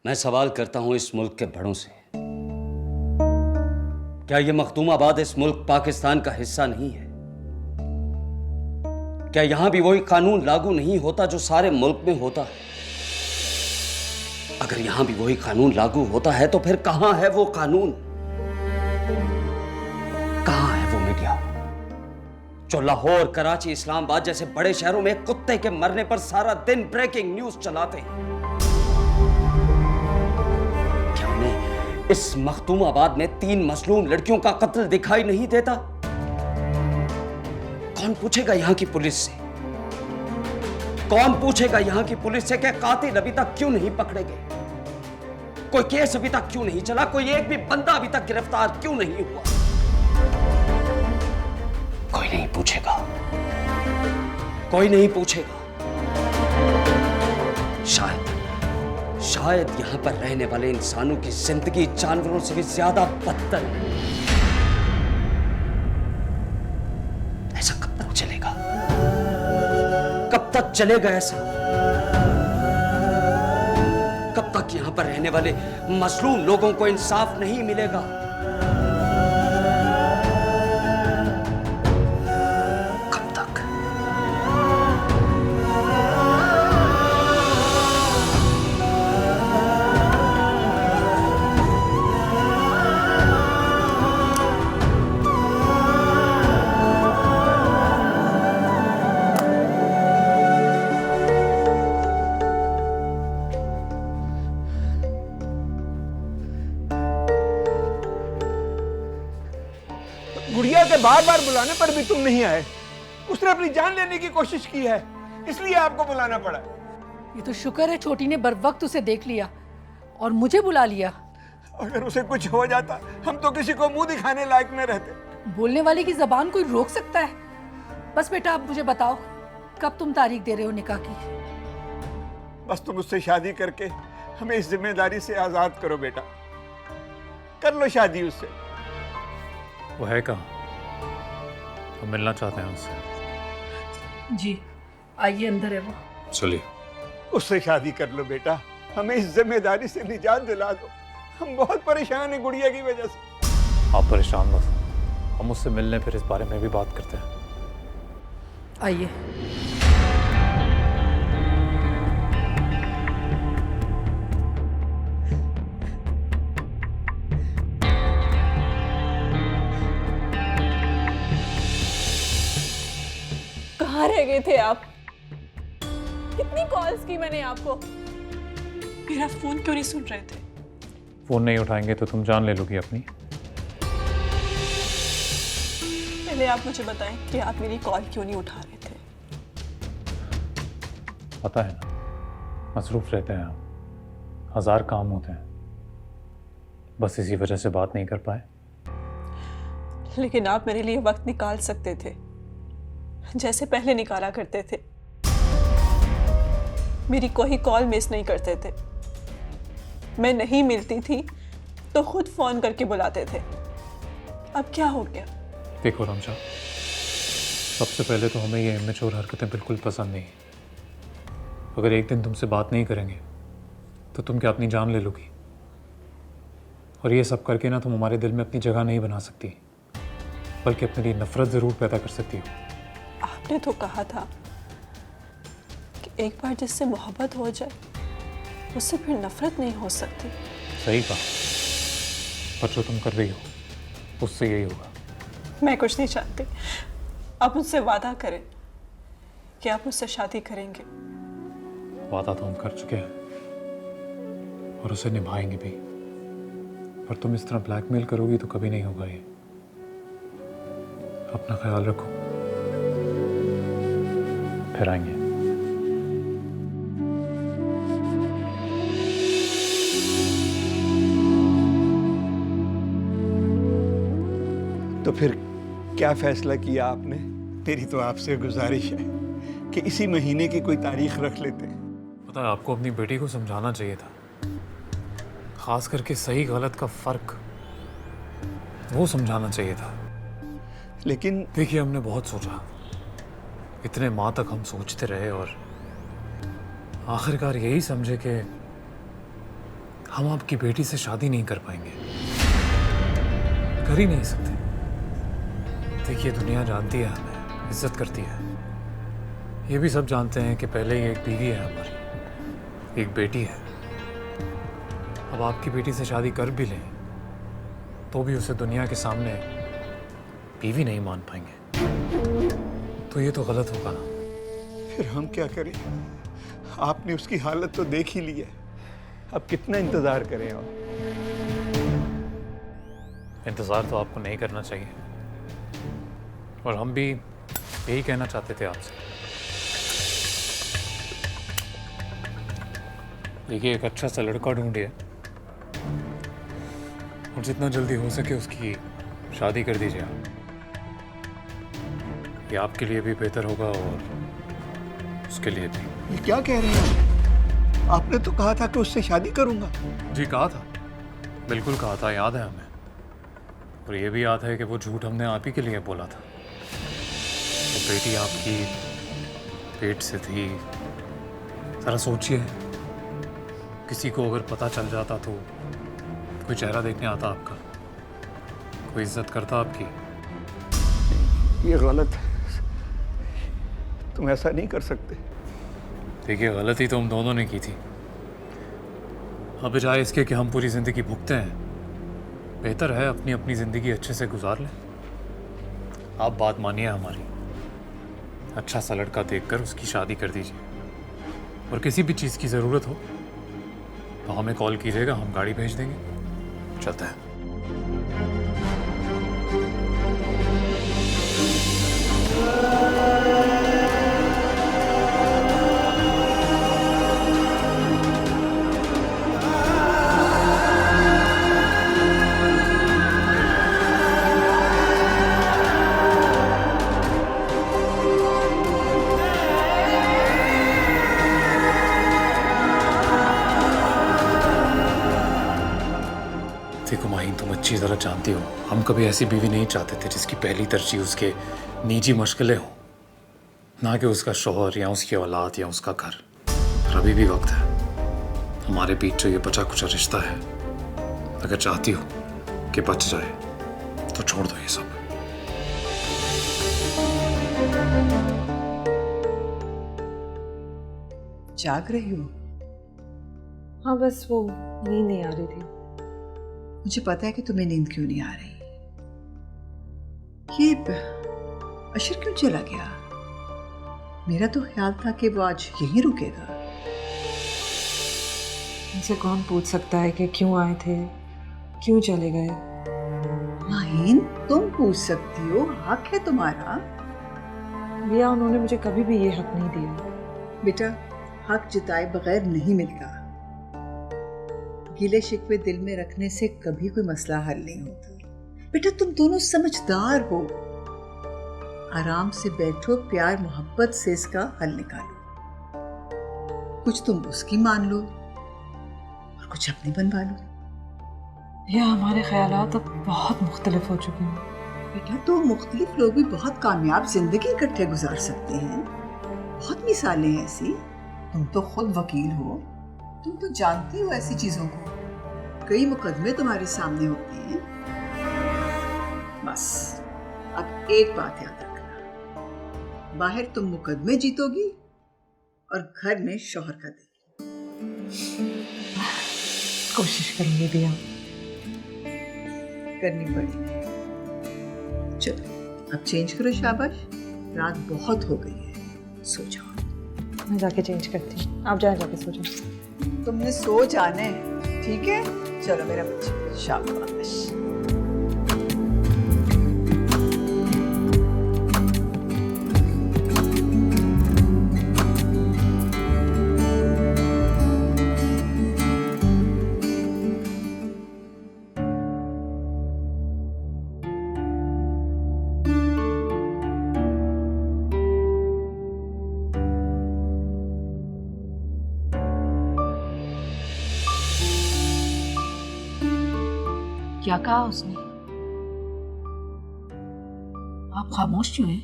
मैं सवाल करता हूं इस मुल्क के बड़ों से, क्या यह मखदूमाबाद इस मुल्क पाकिस्तान का हिस्सा नहीं है? क्या यहां भी वही कानून लागू नहीं होता जो सारे मुल्क में होता है? अगर यहां भी वही कानून लागू होता है तो फिर कहां है वो कानून? कहां है वो मीडिया जो लाहौर, कराची, इस्लामाबाद जैसे बड़े शहरों में कुत्ते के मरने पर सारा दिन ब्रेकिंग न्यूज चलाते हैं? क्या उन्हें इस मखदूमाबाद में 3 मजलूम लड़कियों का कत्ल दिखाई नहीं देता? कौन पूछेगा यहां की पुलिस से? कौन पूछेगा यहां की पुलिस से कि कातिल अभी तक क्यों नहीं पकड़े गए? कोई केस अभी तक क्यों नहीं चला? कोई एक भी बंदा अभी तक गिरफ्तार क्यों नहीं हुआ? कोई नहीं पूछेगा, कोई नहीं पूछेगा। शायद यहां पर रहने वाले इंसानों की जिंदगी जानवरों से भी ज्यादा बदतर है। ऐसा कब तक चलेगा? कब तक चलेगा ऐसा? कब तक यहां पर रहने वाले मजलूम लोगों को इंसाफ नहीं मिलेगा? कब तक? गुड़िया के बार बार बुलाने पर भी तुम नहीं आए। उसने अपनी जान लेने की कोशिश की है, इसलिए आपको बुलाना पड़ा। ये तो शुक्र है छोटी ने बर वक्त उसे देख लिया और मुझे बुला लिया। अगर उसे कुछ हो जाता हम तो किसी को मुंह दिखाने लायक न रहते। बोलने वाले की जबान कोई रोक सकता है? बस बेटा आप मुझे बताओ कब तुम तारीख दे रहे हो निकाह की? बस तुम उससे शादी करके हमें इस जिम्मेदारी से आजाद करो बेटा। कर लो शादी उससे। वो है कहाँ? हम मिलना चाहते हैं उससे। जी आइए, अंदर है वो। चलिए। उससे शादी कर लो बेटा, हमें इस जिम्मेदारी से निजात दिला दो। हम बहुत परेशान हैं गुड़िया की वजह से। आप परेशान मत हो, हम उससे मिलने फिर इस बारे में भी बात करते हैं। आइए। कहाँ रह गए थे आप? कितनी कॉल्स की मैंने आपको। मेरा फोन क्यों नहीं सुन रहे थे? फोन नहीं उठाएंगे तो तुम जान ले लोगी अपनी। पहले आप मुझे बताएं कि आप मेरी कॉल क्यों नहीं उठा रहे थे? पता है ना, मसरूफ रहते हैं हम, 1000 काम होते हैं, बस इसी वजह से बात नहीं कर पाए। लेकिन आप मेरे लिए वक्त निकाल सकते थे, जैसे पहले निकाला करते थे। मेरी कोई कॉल मिस नहीं करते थे। मैं नहीं मिलती थी तो खुद फोन करके बुलाते थे। अब क्या हो गया? देखो रमशा, सबसे पहले तो हमें ये इमेच्योर हरकतें बिल्कुल पसंद नहीं। अगर एक दिन तुमसे बात नहीं करेंगे तो तुम क्या अपनी जान ले लोगी? और ये सब करके ना तुम हमारे दिल में अपनी जगह नहीं बना सकती, बल्कि अपने लिए नफरत ज़रूर पैदा कर सकती हो। आपने तो कहा था कि एक बार जिससे मोहब्बत हो जाए उससे फिर नफरत नहीं हो सकती। सही कहा, पर जो तुम कर रही हो उससे यही होगा। मैं कुछ नहीं चाहती। आप मुझसे वादा करें कि आप मुझसे शादी करेंगे। वादा तो हम कर चुके हैं और उसे निभाएंगे भी, पर तुम इस तरह ब्लैकमेल करोगी तो कभी नहीं होगा ये। अपना ख्याल रखो, फिर आएंगे। तो फिर क्या फैसला किया आपने? तेरी तो आपसे गुजारिश है कि इसी महीने की कोई तारीख रख लेते हैं। पता है, आपको अपनी बेटी को समझाना चाहिए था, खास करके सही गलत का फर्क वो समझाना चाहिए था। लेकिन देखिए, हमने बहुत सोचा, इतने माह तक हम सोचते रहे और आखिरकार यही समझे कि हम आपकी बेटी से शादी नहीं कर पाएंगे, कर ही नहीं सकते। देखिए, दुनिया जानती है हमें, इज्जत करती है। ये भी सब जानते हैं कि पहले ही एक बीवी है हमारी, एक बेटी है। अब आपकी बेटी से शादी कर भी लें तो भी उसे दुनिया के सामने बीवी नहीं मान पाएंगे, तो ये तो गलत होगा ना। फिर हम क्या करें? आपने उसकी हालत तो देख ही ली है, अब कितना इंतजार करें? आप इंतज़ार तो आपको नहीं करना चाहिए, और हम भी यही कहना चाहते थे आपसे। देखिए, एक अच्छा सा लड़का ढूंढिए और जितना जल्दी हो सके उसकी शादी कर दीजिए आप। ये आपके लिए भी बेहतर होगा और उसके लिए भी। ये क्या कह रहे हैं? आपने तो कहा था कि उससे शादी करूंगा। जी कहा था, बिल्कुल कहा था, याद है हमें। और ये भी याद है कि वो झूठ हमने आप ही के लिए बोला था। तो बेटी आपकी पेट से थी। जरा सोचिए, किसी को अगर पता चल जाता तो कोई चेहरा देखने आता आपका, कोई इज्जत करता आपकी। ये गलत है, तुम ऐसा नहीं कर सकते। देखिए, गलती तो हम दोनों ने की थी। अब बजाय इसके कि हम पूरी ज़िंदगी भुगते हैं, बेहतर है अपनी अपनी ज़िंदगी अच्छे से गुजार लें। आप बात मानिए हमारी, अच्छा सा लड़का देखकर उसकी शादी कर दीजिए। और किसी भी चीज़ की ज़रूरत हो तो हमें कॉल कीजिएगा, हम गाड़ी भेज देंगे। चलते हैं। देखो माहीन, तुम अच्छी तरह जानती हो, हम कभी ऐसी बीवी नहीं चाहते थे जिसकी पहली तरजीह उसके निजी मशगले हो, ना कि उसका शौहर या उसकी औलाद या उसका घर। और अभी भी वक्त है। हमारे बीच जो ये बचा कुचा रिश्ता है, अगर चाहती हो कि बच जाए तो छोड़ दो ये सब। जाग रही हो? हाँ, बस वो नींद नहीं आ रही थी। मुझे पता है कि तुम्हें नींद क्यों नहीं आ रही। ये अशर क्यों चला गया? मेरा तो ख्याल था कि वो आज यहीं रुकेगा। इनसे कौन पूछ सकता है कि क्यों आए थे, क्यों चले गए? माहीन, तुम पूछ सकती हो, हक है तुम्हारा। भैया, उन्होंने मुझे कभी भी ये हक नहीं दिया। बेटा, हक जताए बगैर नहीं मिलता। गिले शिकवे दिल में रखने से कभी कोई मसला हल नहीं होता। बेटा, तुम दोनों समझदार हो, आराम से बैठो, प्यार मोहब्बत से इसका हल निकालो। कुछ तुम उसकी मान लो और कुछ अपनी बनवा लो। भैया, हमारे ख्यालात अब बहुत मुख्तलिफ हो चुके हैं। बेटा, तो मुख्तलिफ लोग भी बहुत कामयाब जिंदगी इकट्ठे गुजार सकते हैं। बहुत मिसालें हैं ऐसी। तुम तो खुद वकील हो, तुम तो जानती हो ऐसी चीजों को। कई मुकदमे तुम्हारे सामने होते हैं। बस अब एक बात याद रखना, बाहर तुम मुकदमे जीतोगी और घर में शौहर का देगी। कोशिश करूंगी भैया। करनी पड़ेगी। चलो अब चेंज करो, शाबाश। रात बहुत हो गई है, सो जाओ। मैं जाके चेंज करती हूँ, आप जाके सो जाओ। तुमने सो जाना है, ठीक है? चलो मेरा बच्चा, शाबाश। क्या कहा उसने? आप खामोश क्यों हैं?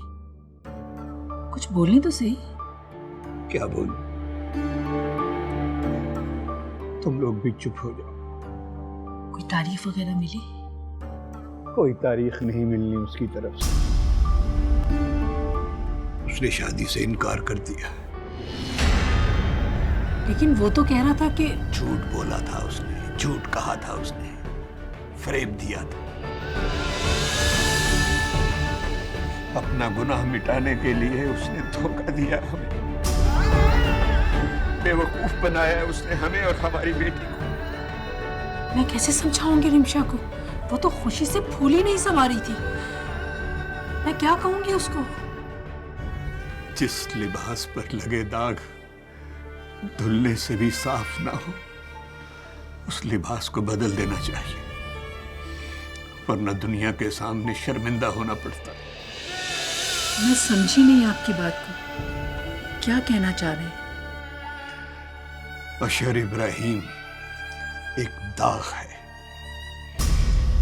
कुछ बोलने तो सही। क्या बोलूं? तुम लोग भी चुप हो जाओ। कोई तारीफ वगैरह मिली? कोई तारीख नहीं मिलनी उसकी तरफ से। उसने शादी से इनकार कर दिया। लेकिन वो तो कह रहा था कि झूठ बोला था उसने, झूठ कहा था उसने, फरेब दिया था। अपना गुनाह मिटाने के लिए उसने धोखा दिया हमें, बेवकूफ बनाया उसने हमें और हमारी बेटी को। मैं कैसे समझाऊंगी रिमशा को? वो तो खुशी से फूल ही नहीं समा रही थी। मैं क्या कहूंगी उसको? जिस लिबास पर लगे दाग धुलने से भी साफ ना हो, उस लिबास को बदल देना चाहिए, वरना दुनिया के सामने शर्मिंदा होना पड़ता। मैं समझी नहीं आपकी बात को। क्या कहना चाह रहे हैं? अशर इब्राहिम एक दाग है।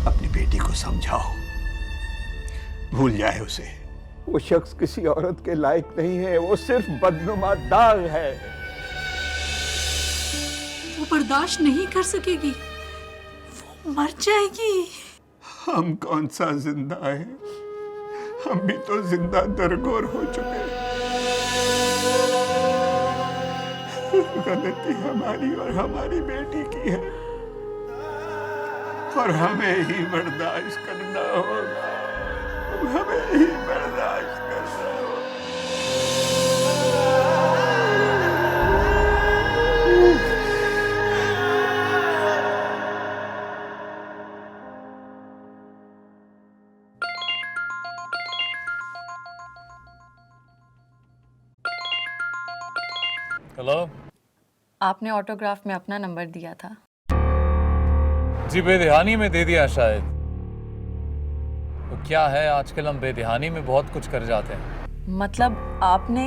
अपनी बेटी को समझाओ, भूल जाए उसे। वो शख्स किसी औरत के लायक नहीं है, वो सिर्फ बदनुमा दाग है। वो बर्दाश्त नहीं कर सकेगी, वो मर जाएगी। हम कौन सा जिंदा है, हम भी तो जिंदा दरगोर हो चुके हैं। गलती हमारी और हमारी बेटी की है, और हमें ही बर्दाश्त करना होगा, हमें ही बर्दाश्त करना होगा। हेलो। आपने ऑटोग्राफ में अपना नंबर दिया था। जी बेध्यानी में दे दिया शायद। वो क्या है, आजकल हम बेध्यानी में बहुत कुछ कर जाते हैं। मतलब आपने?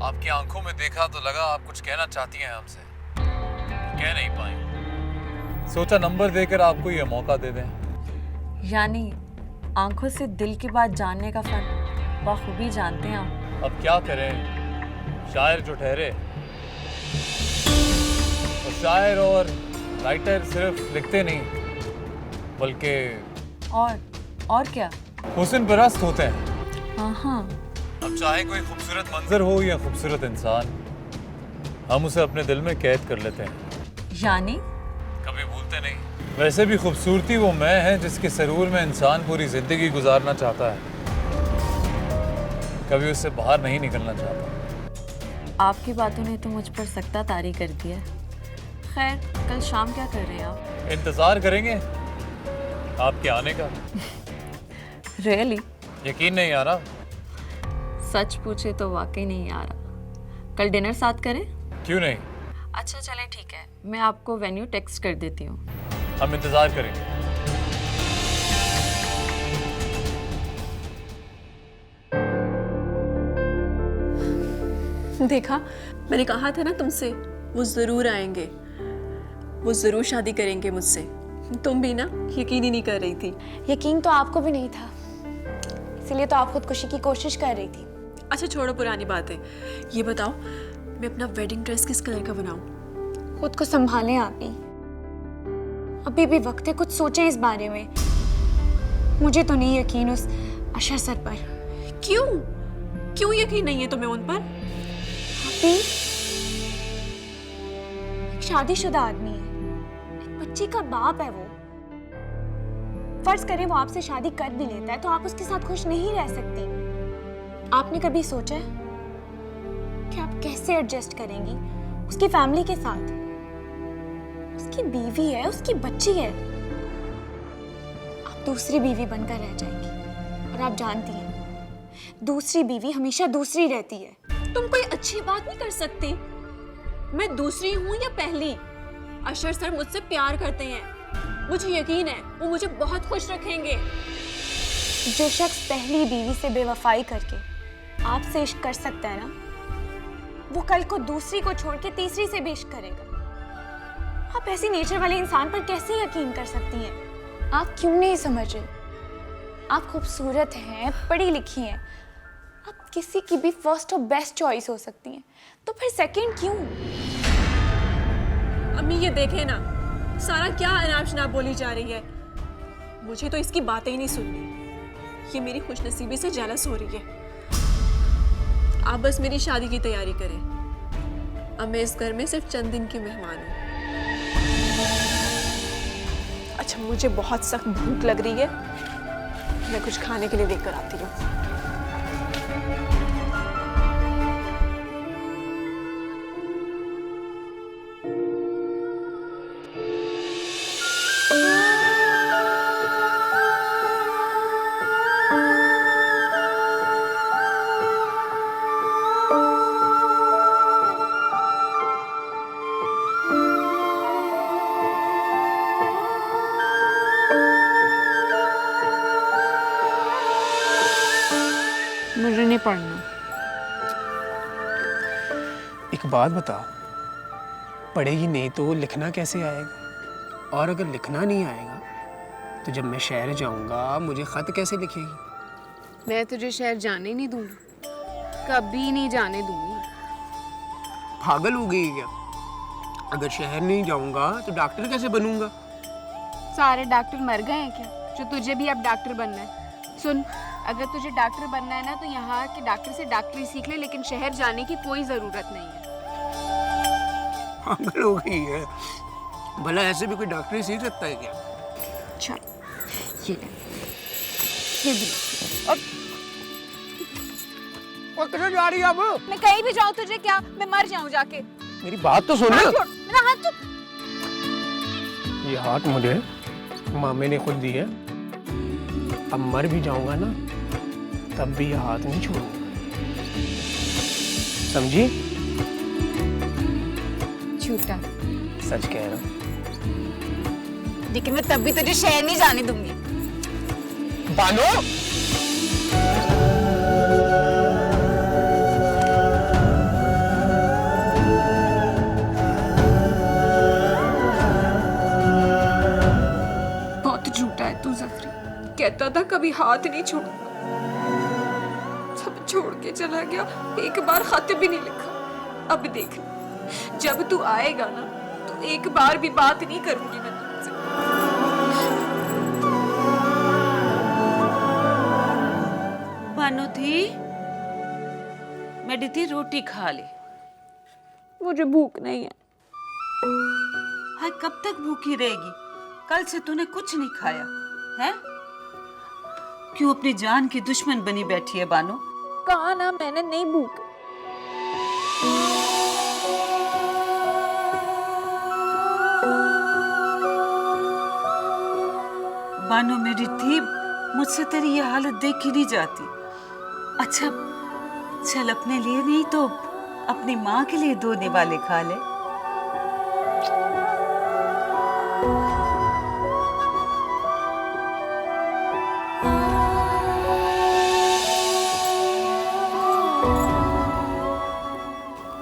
आपकी आंखों में देखा तो लगा आप कुछ कहना चाहती हैं हमसे, कह नहीं पाई। सोचा नंबर देकर आपको ये मौका दे दें। यानी आंखों से दिल की बात जानने का फर्क बखूबी जानते हैं आप। अब क्या करें, शायर जो ठहरे। और शायर और राइटर सिर्फ लिखते नहीं, बल्कि और क्या? हुस्न परस्त होते हैं। हाँ। अब चाहे कोई खूबसूरत मंजर हो या खूबसूरत इंसान, हम उसे अपने दिल में कैद कर लेते हैं। यानी कभी भूलते नहीं। वैसे भी खूबसूरती वो मैं है जिसके सरूर में इंसान पूरी जिंदगी गुजारना चाहता है, कभी उससे बाहर नहीं निकलना चाहता। आपकी बातों ने तो मुझ पर सख्ता तारी कर दिया। खैर, कल शाम क्या कर रहे हैं आप? इंतजार करेंगे आपके आने का। रियली? यकीन नहीं आ रहा? सच पूछे तो वाकई नहीं आ रहा। कल डिनर साथ करें? क्यों नहीं। अच्छा चलें, ठीक है, मैं आपको वेन्यू टेक्स्ट कर देती हूँ। हम इंतजार करेंगे। देखा, मैंने कहा था ना तुमसे, वो जरूर आएंगे, वो जरूर शादी करेंगे मुझसे। तुम भी ना यकीन ही नहीं कर रही थी। यकीन तो आपको भी नहीं था, इसलिए तो आप खुदकुशी की कोशिश कर रही थी। अच्छा छोड़ो पुरानी बातें, ये बताओ मैं अपना वेडिंग ड्रेस किस कलर का बनाऊं? खुद को संभालें आप ही, अभी भी वक्त है, कुछ सोचें इस बारे में। मुझे तो नहीं यकीन उस अशर सर पर। क्यों यकीन नहीं है तुम्हें उन पर? अभी एक शादीशुदा आदमी है, एक बच्ची का बाप है वो। फर्ज करें वो आपसे शादी कर भी लेता है तो आप उसके साथ खुश नहीं रह सकती। आपने कभी सोचा है कि आप कैसे एडजस्ट करेंगी उसकी फैमिली के साथ? उसकी बीवी है, उसकी बच्ची है, आप दूसरी बीवी बनकर रह जाएंगी। और आप जानती हैं दूसरी बीवी हमेशा दूसरी रहती है। तुम कोई अच्छी बात नहीं कर सकती? मैं दूसरी हूं या पहली? अशर सर मुझसे प्यार करते हैं, मुझे यकीन है वो मुझे बहुत खुश रखेंगे। जो शख्स पहली बीवी से बेवफाई करके आपसे इश्क कर सकता है ना, वो कल को दूसरी को छोड़ के तीसरी से भी इश्क करेगा। आप ऐसी नेचर वाले इंसान पर कैसे यकीन कर सकती हैं? आप क्यों नहीं समझ रहे? आप खूबसूरत हैं, पढ़ी लिखी हैं, आप किसी की भी फर्स्ट और बेस्ट चॉइस हो सकती हैं, तो फिर सेकंड क्यों? अम्मी ये देखें ना, सारा क्या अनाप शनाप बोली जा रही है? मुझे तो इसकी बातें ही नहीं सुननी। ये मेरी खुशनसीबी से जेलस हो रही है। आप बस मेरी शादी की तैयारी करें। अब मैं इस घर में सिर्फ चंद दिन की मेहमान हूँ। अच्छा, मुझे बहुत सख्त भूख लग रही है, मैं कुछ खाने के लिए लेकर आती हूँ। मुझे नहीं पढ़ना। एक बात बता, पढ़ेगी नहीं तो लिखना कैसे आएगा? और अगर लिखना नहीं आएगा तो जब मैं शहर जाऊंगा मुझे खत कैसे लिखेगी? मैं तुझे शहर जाने नहीं दूंगी, कभी नहीं जाने दूंगी। पागल हो गई क्या? अगर शहर नहीं जाऊंगा तो डॉक्टर कैसे बनूंगा? सारे डॉक्टर मर गए हैं क्या, जो तुझे भी अब डॉक्टर बनना है? सुन, अगर तुझे डॉक्टर बनना है ना तो यहाँ के डॉक्टर से डॉक्टरी सीख ले, लेकिन शहर जाने की कोई जरूरत नहीं है। पागल हो गई है? भला ऐसे भी कोई डॉक्टरी सीख सकता है क्या? अच्छा, ये ले, ये भी। और किधर जा रही है अब? मैं कहीं भी जाऊँ तुझे क्या, मैं मर जाऊँ जाके। मेरी बात तो सुन। हाथ छोड़, मेरा हाथ छोड़। ये हाथ मुझे मामे ने खुद दी है। अब मर भी जाऊंगा ना तब भी ये हाथ नहीं छोड़ूंगा, समझी? झूठा। सच कह रहा हूँ। लेकिन मैं तब भी तुझे शहर नहीं जाने दूंगी। बानो! बहुत झूठा है तू ज़फरी। कहता था कभी हाथ नहीं छोड़ूंगा, सब छोड़ के चला गया, एक बार खत भी नहीं लिखा। अब देख, जब तू आएगा ना तो एक बार भी बात नहीं करूंगी मैं तुझसे। बानो थी, मेरी थी रोटी खा ले। मुझे भूख नहीं है। हाय, कब तक भूखी रहेगी? कल से तूने कुछ नहीं खाया है? क्यों अपनी जान की दुश्मन बनी बैठी है बानो? कहा ना मैंने, नहीं भूख। बानो मेरी थी, मुझसे तेरी ये हालत देखी नहीं जाती। अच्छा चल, अपने लिए नहीं तो अपनी माँ के लिए 2 निवाले खा ले।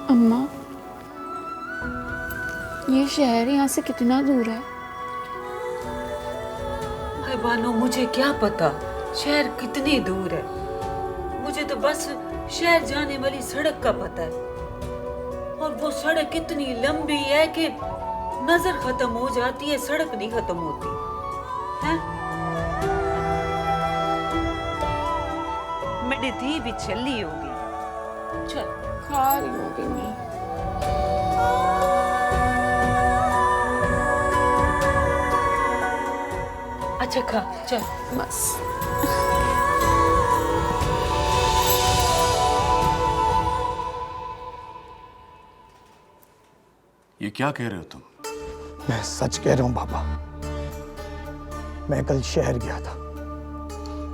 अम्मा, ये शहर यहाँ से कितना दूर है? हाय बानो, मुझे क्या पता शहर कितनी दूर है। मुझे तो बस शहर जाने वाली सड़क का पता है, और वो सड़क इतनी लंबी है कि नजर खत्म हो जाती है, सड़क नहीं खत्म होती है। मेरी धी भी चली होगी। चल, खा रही होगी मैं। अच्छा खा, चल बस। ये क्या कह रहे हो तुम? मैं सच कह रहा हूँ पापा। मैं कल शहर गया था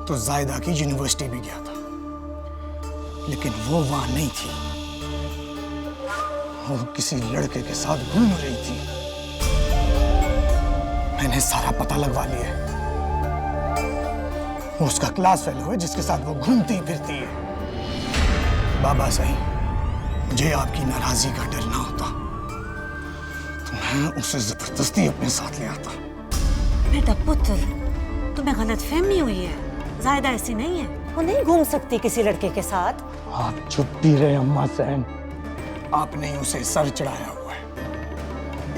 तो जायदा की यूनिवर्सिटी भी गया था, लेकिन वो वहां नहीं थी। वो किसी लड़के के साथ घूम रही थी। मैंने सारा पता लगवा लिया है। वो उसका क्लास फेलो है जिसके साथ वो घूमती फिरती है। बाबा सही, मुझे आपकी नाराजगी का डर ना होता तो मैं उसे जबरदस्ती अपने साथ ले आता। बेटा पुत्र, तुम्हें गलतफहमी हुई है। जायदा ऐसी नहीं है, वो नहीं घूम सकती किसी लड़के के साथ। आप चुप भी रहे अम्मा सहन। आपने ही उसे सर चढ़ाया हुआ है।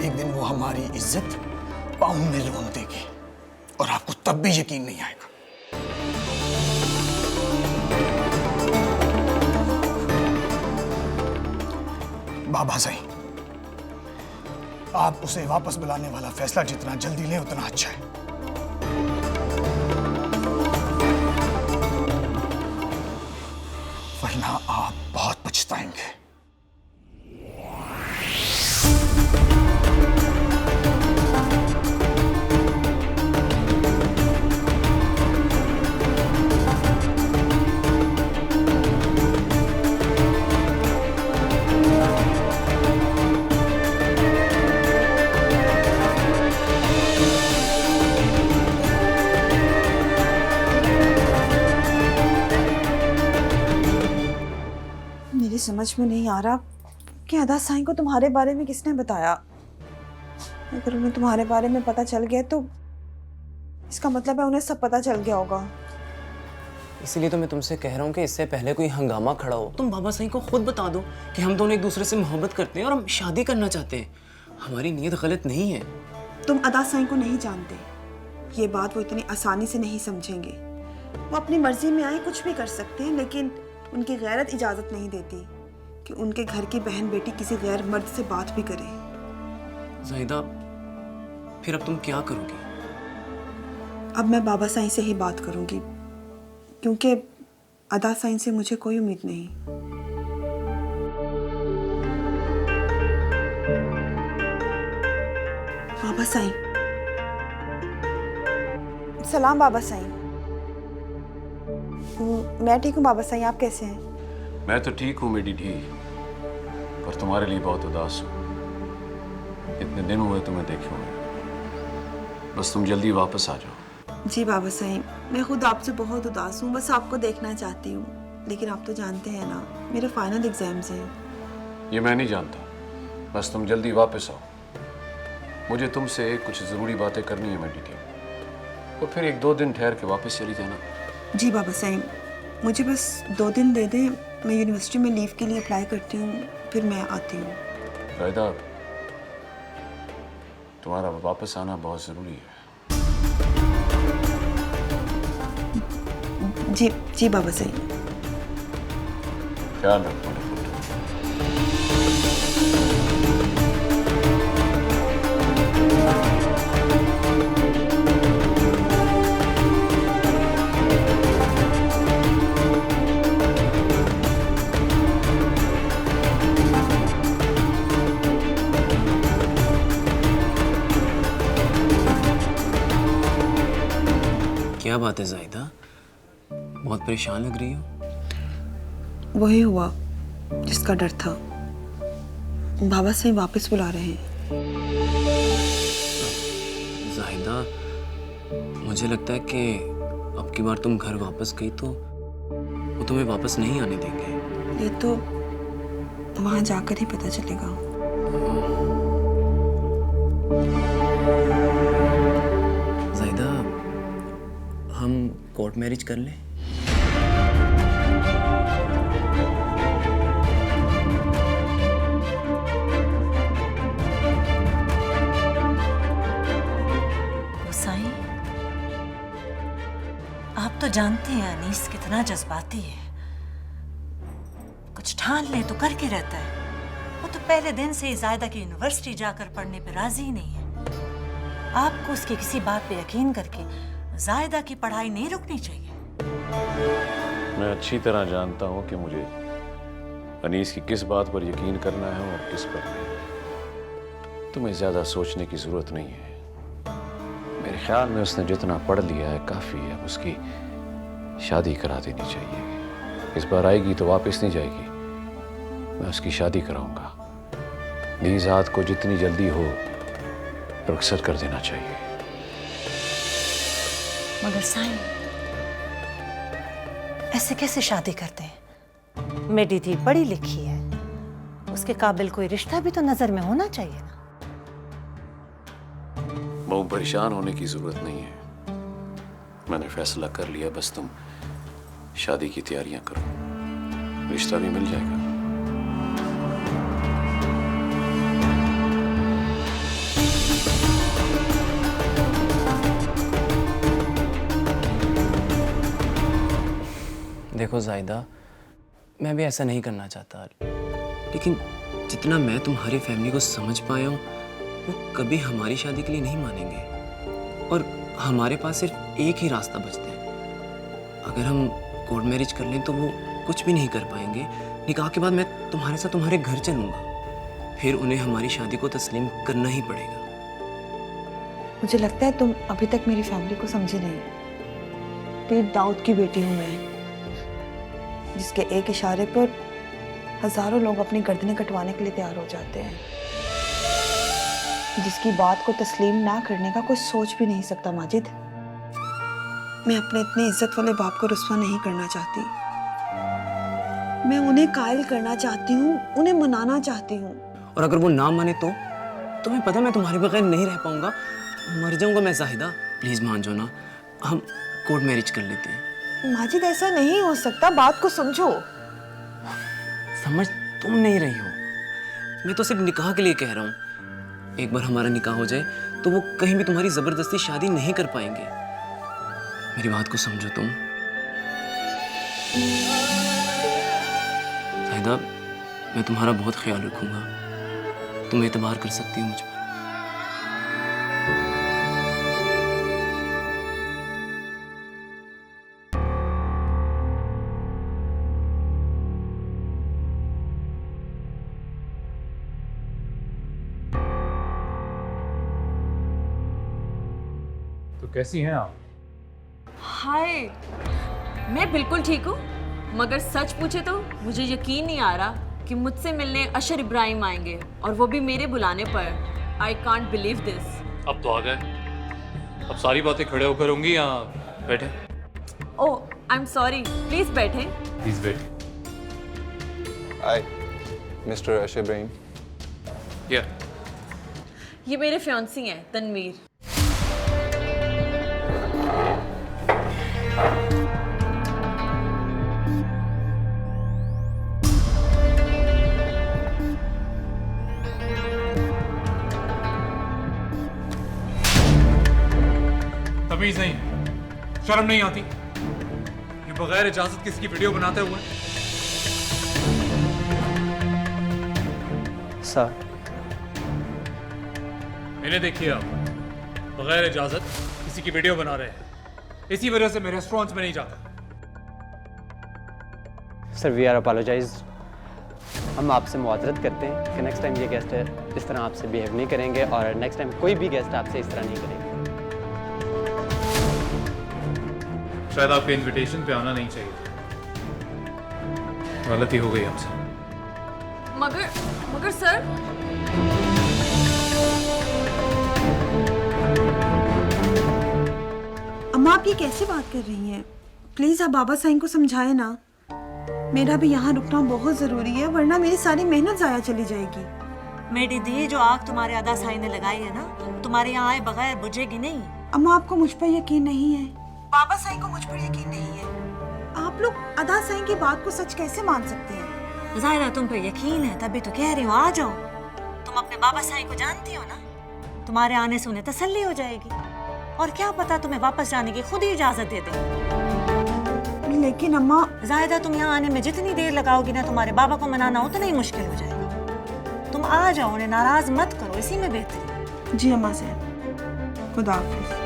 एक दिन वो हमारी इज्जत पाउंड में लोन देगी और आपको तब भी यकीन नहीं आएगा। बाबा सही, आप उसे वापस बुलाने वाला फैसला जितना जल्दी लें उतना अच्छा है। वरना आप बहुत पछताएंगे। मेरी समझ में नहीं आ रहा कि अदा साईं को तुम्हारे बारे में किसने बताया। अगर उन्हें तुम्हारे बारे में पता चल गया तो इसका मतलब है उन्हें सब पता चल गया होगा। इसीलिए तो मैं तुमसे कह रहा हूँ कि इससे पहले कोई हंगामा खड़ा हो तुम बाबा साईं को खुद बता दो कि हम दोनों एक दूसरे से मोहब्बत करते हैं और हम शादी करना चाहते हैं। हमारी नीयत गलत नहीं है। तुम अदा साईं को नहीं जानते, ये बात वो इतनी आसानी से नहीं समझेंगे। वो अपनी मर्जी में आए कुछ भी कर सकते हैं, लेकिन उनकी गैरत इजाजत नहीं देती कि उनके घर की बहन बेटी किसी गैर मर्द से बात भी करे। ज़ाहिदा, फिर अब तुम क्या करोगी? अब मैं बाबा साईं से ही बात करूंगी, क्योंकि अदा साईं से मुझे कोई उम्मीद नहीं। बाबा साईं। सलाम बाबा साईं। मैं ठीक हूँ बाबा साईं, आप कैसे हैं? मैं तो ठीक हूँ मेरी ढी, पर तुम्हारे लिए बहुत उदास हूँ। इतने दिन हुए तुम्हें देखे हुए, बस तुम जल्दी वापस आ जाओ। जी बाबा साईं, मैं खुद आपसे बहुत उदास हूँ, बस आपको देखना चाहती हूँ। लेकिन आप तो जानते हैं ना, मेरे फाइनल एग्जाम्स हैं। ये मैं नहीं जानता, बस तुम जल्दी वापस आओ। मुझे तुमसे कुछ ज़रूरी बातें करनी है मेरी ढी, और फिर 1-2 दिन ठहर के वापस चली जाना। जी बाबा साईं, मुझे बस 2 दिन दे दें, मैं यूनिवर्सिटी में लीव के लिए अप्लाई करती हूँ, फिर मैं आती हूँ। ज़ाहिदा, तुम्हारा वापस आना बहुत ज़रूरी है। जी जी बाबा साईं। ख्याल रखो। क्या बात है ज़ाहिदा, बहुत परेशान लग रही हो? वही हुआ जिसका डर था। बाबा साईं वापस बुला रहे हैं। ज़ाहिदा, मुझे लगता है कि अब की बार तुम घर वापस गई तो वो तुम्हें वापस नहीं आने देंगे। ये तो वहां जाकर ही पता चलेगा। ज़ाहिदा, हम कोर्ट मैरिज कर लें? साईं, आप तो जानते हैं अनीस कितना जज्बाती है। कुछ ठान ले तो करके रहता है। वो तो पहले दिन से ही ज़ायदा की यूनिवर्सिटी जाकर पढ़ने पे राजी ही नहीं है। आपको उसकी किसी बात पे यकीन करके ज़ायदा की पढ़ाई नहीं रुकनी चाहिए। मैं अच्छी तरह जानता हूँ कि मुझे अनीस की किस बात पर यकीन करना है और किस पर नहीं। तुम्हें ज़्यादा सोचने की ज़रूरत नहीं है। मेरे ख्याल में उसने जितना पढ़ लिया है काफ़ी है। उसकी शादी करा देनी चाहिए। इस बार आएगी तो वापस नहीं जाएगी। मैं उसकी शादी कराऊंगा। नीज़ात को जितनी जल्दी हो रुखसत कर देना चाहिए। मगर साईं, ऐसे कैसे शादी करते हैं? मेरी धी पढ़ी लिखी है, उसके काबिल कोई रिश्ता भी तो नजर में होना चाहिए ना। बहुत परेशान होने की जरूरत नहीं है। मैंने फैसला कर लिया, बस तुम शादी की तैयारियां करो, रिश्ता भी मिल जाएगा। देखो जायदा, मैं भी ऐसा नहीं करना चाहता, लेकिन जितना मैं तुम्हारी फैमिली को समझ पाया हूँ, वो कभी हमारी शादी के लिए नहीं मानेंगे और हमारे पास सिर्फ एक ही रास्ता बचता है। अगर हम कोर्ट मैरिज कर लें तो वो कुछ भी नहीं कर पाएंगे। निकाह के बाद मैं तुम्हारे साथ तुम्हारे घर चलूँगा, फिर उन्हें हमारी शादी को तस्लीम करना ही पड़ेगा। मुझे लगता है तुम अभी तक मेरी फैमिली को समझे नहीं। पीर दाऊद की बेटी हूँ मैं, जिसके एक इशारे पर हजारों लोग अपनी गर्दनें कटवाने के लिए तैयार हो जाते हैं, जिसकी बात को तस्लीम ना करने का कोई सोच भी नहीं सकता। माजिद, मैं अपने इतने इज्जत वाले बाप को रुस्वा नहीं करना चाहती। मैं उन्हें कायल करना चाहती हूँ, उन्हें मनाना चाहती हूँ। और अगर वो ना माने तो तुम्हें पता मैं तुम्हारे बगैर नहीं रह पाऊंगा, मर जाऊंगा मैं। जाहिदा प्लीज मान जाओ ना, हम कोर्ट मैरिज कर लेते हैं। माजिद, ऐसा नहीं हो सकता, बात को समझो। समझ तुम नहीं रही हो, मैं तो सिर्फ निकाह के लिए कह रहा हूँ। एक बार हमारा निकाह हो जाए तो वो कहीं भी तुम्हारी जबरदस्ती शादी नहीं कर पाएंगे। मेरी बात को समझो तुम। जाहिदा, मैं तुम्हारा बहुत ख्याल रखूंगा, तुम एतबार कर सकती हो मुझ पर। तो कैसी हैं आप? हाय, मैं बिल्कुल ठीक हूँ, मगर सच पूछे तो मुझे यकीन नहीं आ रहा कि मुझसे मिलने अशर इब्राहिम आएंगे, और वो भी मेरे बुलाने पर। I can't believe this. अब तो आ गए, अब सारी बातें खड़े होकर होंगी या बैठे? ओह, आई एम सॉरी, प्लीज बैठे। प्लीज बैठे। हाय, मिस्टर अशर इब्राहिम। ये मेरे फियांसी हैं, तनवीर। तमीज नहीं, शर्म नहीं आती ये बगैर इजाजत किसकी वीडियो बनाते हुए? सर, इन्हें देखिए, आप बगैर इजाजत किसी की वीडियो बना रहे हैं, इसी वजह से मैं रेस्टोरेंट्स में नहीं जाता। Sir, we are apologise. हम आपसे मुआज़रत करते हैं कि नेक्स्ट टाइम ये गेस्ट इस तरह आपसे बिहेव नहीं करेंगे और नेक्स्ट टाइम कोई भी गेस्ट आपसे इस तरह नहीं करेगा। शायद आपके इनविटेशन पे आना नहीं चाहिए, गलती हो गई हमसे। मगर सर, अम्मा, आप ये कैसे बात कर रही हैं? प्लीज आप बाबा साईं को समझाएं ना। मेरा भी यहाँ रुकना बहुत जरूरी है, वरना मेरी सारी मेहनत जाया चली जाएगी। मेरी दी, जो आग तुम्हारे अदा साईं ने लगाई है ना, तुम्हारे यहाँ आए बगैर बुझेगी नहीं। अम्मा, आपको मुझ पर यकीन नहीं है, बाबा साईं को मुझ पर यकीन नहीं है। आप लोग अदा साईं की बात को सच कैसे मान सकते हैं? जाहिरा, तुम पे यकीन है तभी तो कह रही हो, आ जाओ। तुम अपने बाबा साईं को जानती हो ना, तुम्हारे आने से उन्हें तसल्ली हो जाएगी, और क्या पता तुम्हें वापस जाने की खुद ही इजाजत दे दे। लेकिन अम्मा, जाहिदा, तुम यहाँ आने में जितनी देर लगाओगी ना, तुम्हारे बाबा को मनाना उतना ही मुश्किल हो जाएगा। तुम आ जाओ, उन्हें नाराज मत करो, इसी में बेहतरी। जी अम्मा साहब, खुदा हाफिज।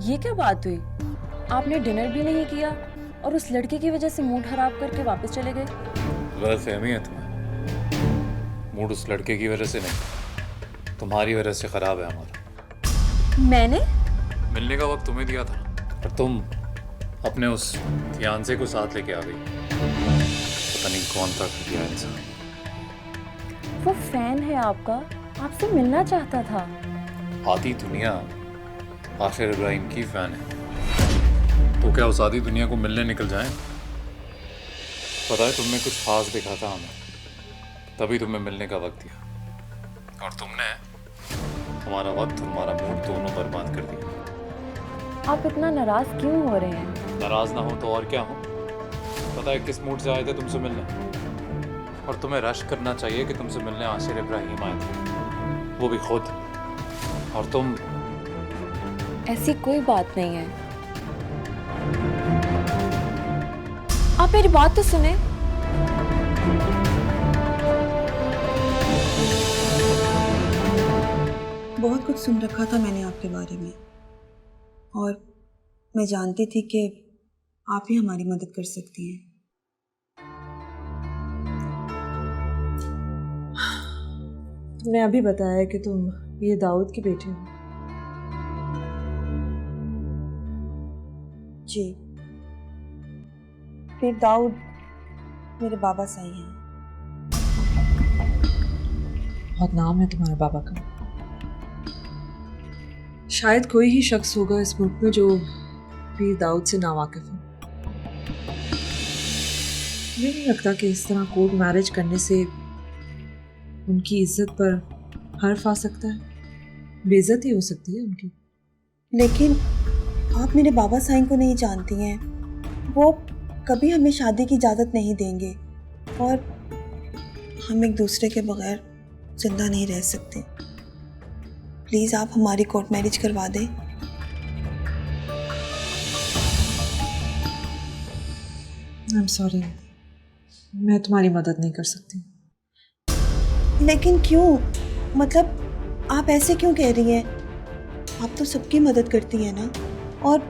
ये क्या बात हुई? आपने डिनर भी नहीं किया और उस लड़के की वजह से मूड खराब करके वापस चले गए। गलतफहमी है तुम्हें। मूड उस लड़के की वजह से नहीं, तुम्हारी वजह से खराब है हमारा। मैंने मिलने का वक्त तुम्हें दिया था और तुम अपने उस फियांसे को साथ लेके आ गई। पता नहीं कौन था घटिया इंसान। वो फैन है आपका, आपसे मिलना चाहता था। आती दुनिया आखिर इब्राहिम की फैन है। तो क्या उस आधी दुनिया को मिलने निकल जाएं? पता है तुमने कुछ खास देखा था हमें, तभी तुम्हें मिलने का वक्त दिया, और तुमने हमारा वक्त और हमारा मूड दोनों बर्बाद कर दिया। आप इतना नाराज क्यों हो रहे हैं? नाराज ना हो तो और क्या हो। पता है किस मूड से आए थे तुमसे मिलने, और तुम्हें रश करना चाहिए कि तुमसे मिलने आसिर इब्राहिम आए थे, वो भी खुद, और तुम। ऐसी कोई बात नहीं है। आप मेरी बात तो सुने। बहुत कुछ सुन रखा था मैंने आपके बारे में, और मैं जानती थी कि आप ही हमारी मदद कर सकती हैं। तुमने अभी बताया कि तुम ये दाऊद की बेटी हो। जी, फिर दाऊद मेरे बाबा सही हैं। बहुत नाम है तुम्हारे बाबा का। शायद कोई ही शख्स होगा इस मुल्क में जो पीर दाऊद से नावाकिफ हो। मुझे नहीं लगता कि इस तरह कोर्ट मैरिज करने से उनकी इज्जत पर हर्फ आ सकता है, बेइज्जती हो सकती है उनकी। लेकिन आप मेरे बाबा साईं को नहीं जानती हैं, वो कभी हमें शादी की इजाज़त नहीं देंगे, और हम एक दूसरे के बगैर जिंदा नहीं रह सकते। प्लीज़ आप हमारी कोर्ट मैरिज करवा दें। आई एम सॉरी, मैं तुम्हारी मदद नहीं कर सकती। लेकिन क्यों? मतलब आप ऐसे क्यों कह रही हैं? आप तो सबकी मदद करती हैं ना, और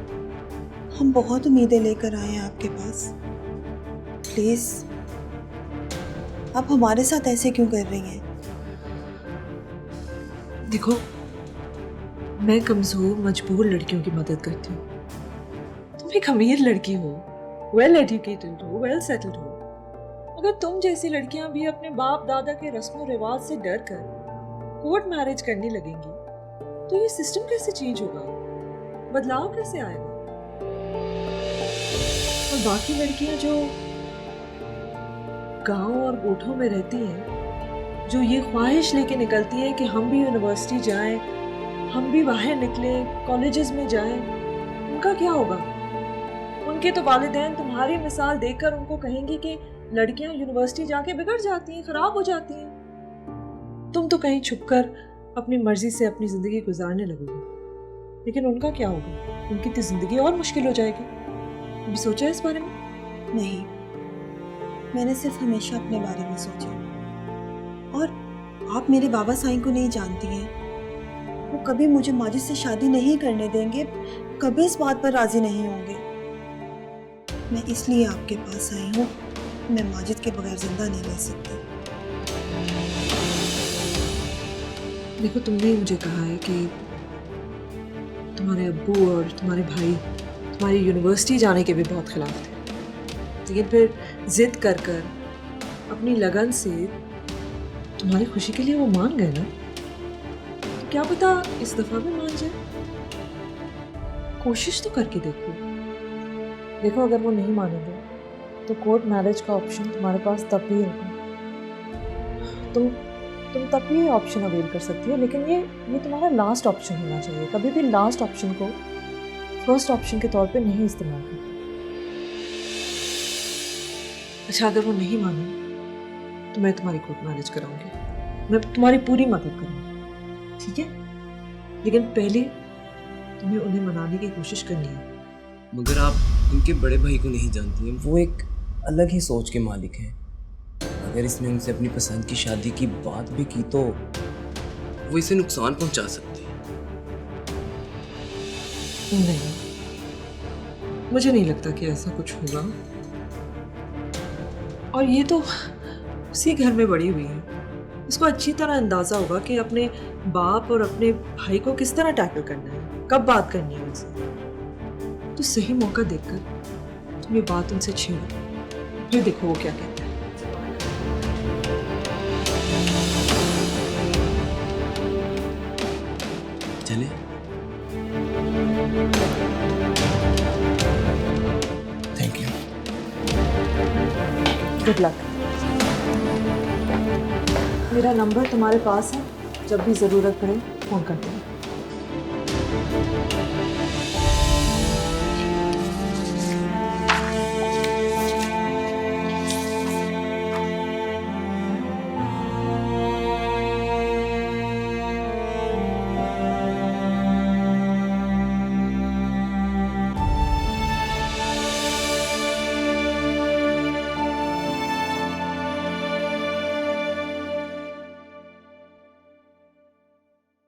हम बहुत उम्मीदें लेकर आए हैं आपके पास। प्लीज़ आप हमारे साथ ऐसे क्यों कर रही हैं? देखो, मैं कमज़ोर मजबूर लड़कियों की मदद करती हूँ। तुम एक अमीर लड़की हो, वेल एजुकेटेड हो, वेल सेटल्ड हो। अगर तुम जैसी लड़कियां भी अपने बाप दादा के रस्म और रिवाज से डर कर कोर्ट मैरिज करने लगेंगी, तो ये सिस्टम कैसे चेंज होगा? बदलाव कैसे आएगा? और बाकी लड़कियां जो गांव और गोठों में रहती हैं, जो ये ख्वाहिश लेके निकलती हैं कि हम भी यूनिवर्सिटी जाएं, हम भी बाहर निकले, कॉलेजेस में जाएं, उनका क्या होगा? उनके तो वालिदैन तुम्हारी मिसाल देखकर उनको कहेंगे कि लड़कियां यूनिवर्सिटी जाके बिगड़ जाती हैं, खराब हो जाती हैं। तुम तो कहीं छुपकर अपनी मर्जी से अपनी जिंदगी गुजारने लगोगे, लेकिन उनका क्या होगा? उनकी तो जिंदगी और मुश्किल हो जाएगी। अभी सोचा है इस बारे में? नहीं, मैंने सिर्फ हमेशा अपने बारे में सोचा। और आप मेरे बाबा साईं को नहीं जानती हैं, वो कभी मुझे माजिद से शादी नहीं करने देंगे, कभी इस बात पर राजी नहीं होंगे। मैं इसलिए आपके पास आई हूँ। मैं माजिद के बगैर जिंदा नहीं रह सकती। देखो, तुमने ही मुझे कहा है कि तुम्हारे अब्बू और तुम्हारे भाई तुम्हारी यूनिवर्सिटी जाने के भी बहुत खिलाफ थे, लेकिन फिर जिद कर कर अपनी लगन से तुम्हारी खुशी के लिए वो मान गए ना। तो क्या पता इस दफा भी मान जाए। कोशिश तो करके देखो। देखो, अगर वो नहीं मानेंगे तो कोर्ट मैरिज का ऑप्शन तुम्हारे पास तब भी होगा। तुम तब भी ये ऑप्शन अवेल कर सकती हो, लेकिन ये तुम्हारा लास्ट ऑप्शन होना चाहिए। कभी भी लास्ट ऑप्शन को फर्स्ट ऑप्शन के तौर पे नहीं इस्तेमाल करते। अच्छा, अगर वो नहीं माने तो मैं तुम्हारी कोर्ट मैरिज कराऊंगी, मैं तुम्हारी पूरी मदद करूंगी, ठीक है? लेकिन पहले तुम्हें उन्हें मनाने की कोशिश करनी है। मगर आप उनके बड़े भाई को नहीं जानती हैं, वो एक अलग ही सोच के मालिक हैं। अगर इसने उनसे अपनी पसंद की शादी की बात भी की तो वो इसे नुकसान पहुंचा सकते हैं। नहीं, मुझे नहीं लगता कि ऐसा कुछ होगा। और ये तो उसी घर में बड़ी हुई है, उसको अच्छी तरह अंदाजा होगा कि अपने बाप और अपने भाई को किस तरह टैकल करना है, कब बात करनी है उनसे। तो सही मौका देखकर तुम ये बात उनसे छीनो, फिर देखो वो क्या कहता है। चले? Good luck. मेरा नंबर तुम्हारे पास है, जब भी ज़रूरत पड़े फ़ोन कर दो।